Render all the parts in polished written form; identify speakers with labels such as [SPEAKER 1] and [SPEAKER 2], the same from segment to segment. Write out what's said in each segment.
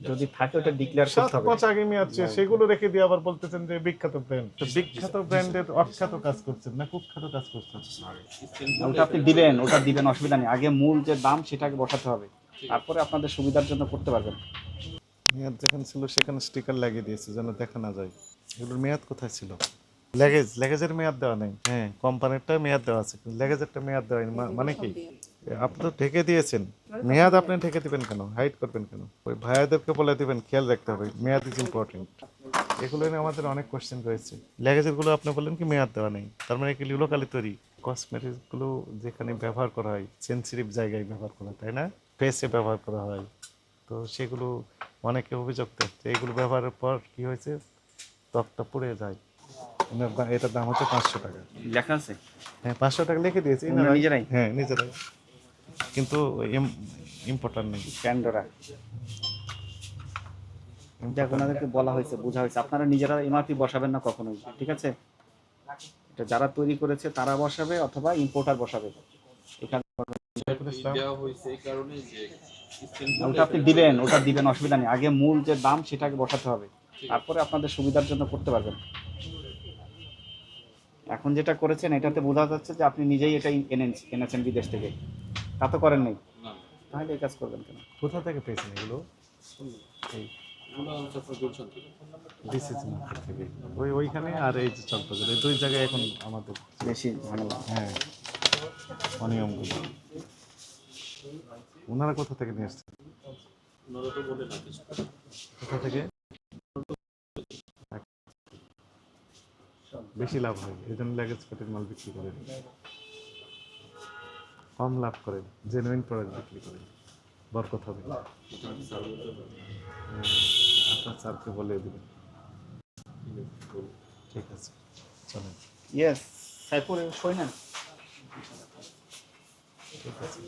[SPEAKER 1] যদি থাকে ওটা ডিক্লেয়ার করতে হবে।
[SPEAKER 2] 7 মাস আগে মেয়াদ শেষ, সেগুলো রেখে দিয়ে আবার বলতেছেন যে বিখ্যাত ব্র্যান্ড। তো বিখ্যাত ব্র্যান্ডের অখ্যাত কাজ করছেন না কুখ্যাত কাজ করছেন?
[SPEAKER 1] ওটা আপনি দিবেন, ওটা দিবেন, অসুবিধা নেই। আগে মূল যে দাম সেটাকে বসাতে হবে, তারপরে আপনাদের সুবিধার জন্য করতে পারবেন।
[SPEAKER 2] মেয়াদ যেখানে ছিল সেখানে স্টিকার লাগিয়ে দিয়েছে যেন দেখা না যায়। এগুলোর মেয়াদ কোথায় ছিল? লেগেজের মেয়াদ দেওয়া নেই। হ্যাঁ, কোম্পানিরটা মেয়াদ দেওয়া আছে, কিন্তু লেগেজেরটা মেয়াদ দেওয়া নেই। মানে কি? আপনি তো ঢেকে দিয়েছেন, মেয়াদ আপনি ঢেকে দিবেন কেন? হাইড করবেন কেন? ওই ভাইয়াদেরকে বলে দিবেন খেয়াল রাখতে হবে, মেয়াদ ইজ ইম্পর্টেন্ট। এগুলো নিয়ে আমাদের অনেক কোশ্চেন রয়েছে। লেগেজের গুলো আপনি বললেন কি মেয়াদ দেওয়া নেই, তার মানে কি লোকালি তৈরি? কসমেটিক্স গুলো যেখানে ব্যবহার করা হয় সেন্সিটিভ জায়গায় ব্যবহার করা হয়, তাই না? ফেসে ব্যবহার করা হয়। তো সেগুলো অনেকে অভিযোগ দেয় যে এগুলো ব্যবহারের পর কি হয়েছে, ত্বকটা পুড়ে যায়। এটার দাম হচ্ছে 500 টাকা।
[SPEAKER 1] লেখা আছে?
[SPEAKER 2] হ্যাঁ, 500 টাকা লিখে দিয়েছি
[SPEAKER 1] ওনারা নিজেরাই?
[SPEAKER 2] হ্যাঁ, নিজেরাই, কিন্তু ইম্পর্টেন্ট নেই।
[SPEAKER 1] প্যান্ডোরা দেখ, ওনাদেরকে বলা হয়েছে, বোঝা হয়েছে, আপনারা নিজেরা এমআরপি বসাবেন না কখনোই, ঠিক আছে? এটা যারা তৈরি করেছে তারা বসাবে অথবা ইম্পোর্টার বসাবে। এখানে ওটা আপনি দিবেন, ওটা দিবেন, অসুবিধা নেই। আগে মূল যে দাম সেটাকে বসাতে হবে, তারপরে আপনাদের সুবিধার জন্য করতে পারবেন। এখন যেটা করেছেন এটাতে বোঝা যাচ্ছে যে আপনি নিজেই এটা এনেছেন বিদেশ থেকে, তা তো করেন নাই, তাহলে এই কাজ করবেন কেন?
[SPEAKER 2] কোথা থেকে পেয়েছেন এগুলো? এই ডিসিসি মার্কেট থেকে। ওইখানে আর এই যে চকবাজার, এই দুই জায়গায় এখন আমাদের
[SPEAKER 1] বেশি ঝামেলা।
[SPEAKER 2] হ্যাঁ, অনিয়মগুলো। ওনারা কোথা থেকে নিয়ে এসছেন? কোথা থেকে? বেশি লাভ হয় এই জন্য লেগেজ কাটের মাল বিক্রি করেন, কম লাভ করেন, জেনুইন প্রোডাক্ট বিক্রি করেন, বরকত হবে। আপনার স্যারকে বলে দিবেন। ঠিক আছে, চলেন।
[SPEAKER 1] ইয়েস, সাইফুল সই নেন।
[SPEAKER 2] ঠিক আছে,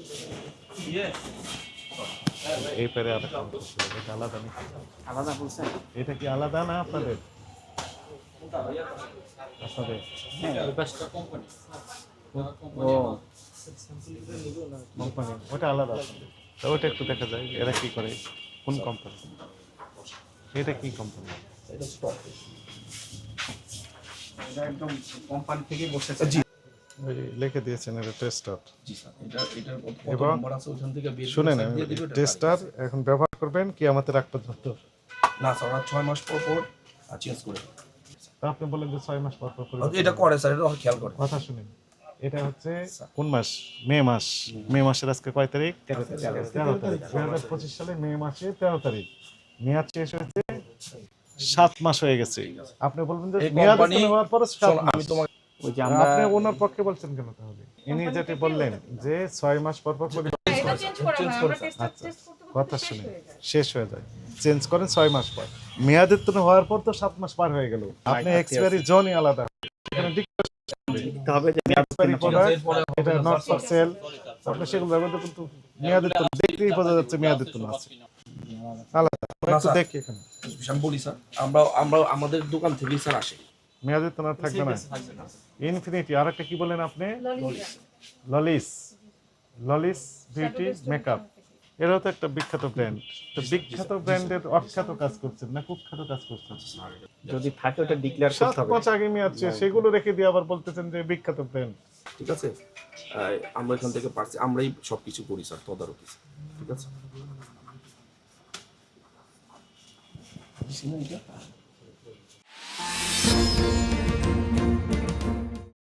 [SPEAKER 2] এই পারে আর একটা অঙ্ক ছিল, এটা আলাদা নাকি?
[SPEAKER 1] আলাদা বলছেন?
[SPEAKER 2] এটা কি আলাদা না আপনাদের? আপনাদের
[SPEAKER 1] ও
[SPEAKER 2] কোম্পানি ওটা আলাদা আপনাদের। তো ওটা একটু দেখা যায় এরা কি করে, কোন কোম্পানি, এটা কি কোম্পানি?
[SPEAKER 1] এটা একদম কোম্পানি থেকেই বসেছে।
[SPEAKER 2] ওই লিখে দিয়েছেন এটা টেস্টার।
[SPEAKER 3] জি স্যার, এটা কত
[SPEAKER 2] এবং
[SPEAKER 3] নম্বর আছে ওখান থেকে বের করে
[SPEAKER 2] শুনেন,
[SPEAKER 3] স্যার দিয়ে দিবে, এটা
[SPEAKER 2] টেস্টার
[SPEAKER 3] তারিখ।
[SPEAKER 2] এখন ব্যবহার করবেন কি আমাদের রাখ পর্যন্ত?
[SPEAKER 3] না স্যার, ওরা 6 মাস পর পর চেঞ্জ করে।
[SPEAKER 2] তা আপনি বলেন যে 6 মাস পর পর করে।
[SPEAKER 3] এটা করে স্যার, এটা খেয়াল করে।
[SPEAKER 2] কথা শুনেন, এটা হচ্ছে কোন মাস? মে মাস। মে মাসের আজকে কয় তারিখ? 13 তারিখ। 2025 সালে মে মাসে 13 তারিখ মেয়াদ শেষ হয়েছে, 7 মাস হয়ে গেছে। আপনি বলবেন যে
[SPEAKER 3] এই
[SPEAKER 2] মেয়াদ
[SPEAKER 3] কোম্পানি
[SPEAKER 2] হওয়ার পরে 7 মাস।
[SPEAKER 3] আমি তোমাকে
[SPEAKER 1] ওই যে আমরা
[SPEAKER 2] আপনি ওনার পক্ষে বলছেন কেন তাহলে? ইনি যেটা বললেন যে 6 মাস পর পর করে। আচ্ছা, কথা শুনে শেষ হয়ে যায়, চেঞ্জ করেন 6 মাস পর। মেয়াদের তো হওয়ার পর তো 7 মাস পার হয়ে গেল, আপনি এক্সপায়ারি জোনই আলাদা। এখানে
[SPEAKER 1] দেখতে হবে যে
[SPEAKER 2] এক্সপায়ারি প্রোডাক্ট, এটা নট ফর সেল, আপনি সেগুলো ব্যবহার করতে, কিন্তু মেয়াদের তো দেখতেই বোঝা যাচ্ছে মেয়াদের তো আছে আলাদা। আমরা একটু দেখি এখানে
[SPEAKER 3] আমি বলি স্যার, আমরা আমাদের দোকান থেকে স্যার আসে।
[SPEAKER 2] মেয়াদের তো থাকবে না। ইনফিনিটি, আর একটা কি বলেন আপনি? ললিস, ললিস বিউটি মেকআপ, এরাও তো একটা বিখ্যাত ব্র্যান্ড। তো বিখ্যাত ব্র্যান্ডের অখ্যাত কাজ করছেন না কুখ্যাত কাজ করছেন?
[SPEAKER 1] যদি থাকে ওটা ডিক্লেয়ার করতে
[SPEAKER 2] 7
[SPEAKER 1] হবে।
[SPEAKER 2] মাস আগে মেয়াদ শেষ, সেগুলো রেখে দিয়ে আবার বলতেছেন যে বিখ্যাত ব্র্যান্ড।
[SPEAKER 3] ঠিক আছে, আমরা এখান থেকে পারছি, আমরাই সবকিছু করি স্যার, তদারকি। ঠিক আছে।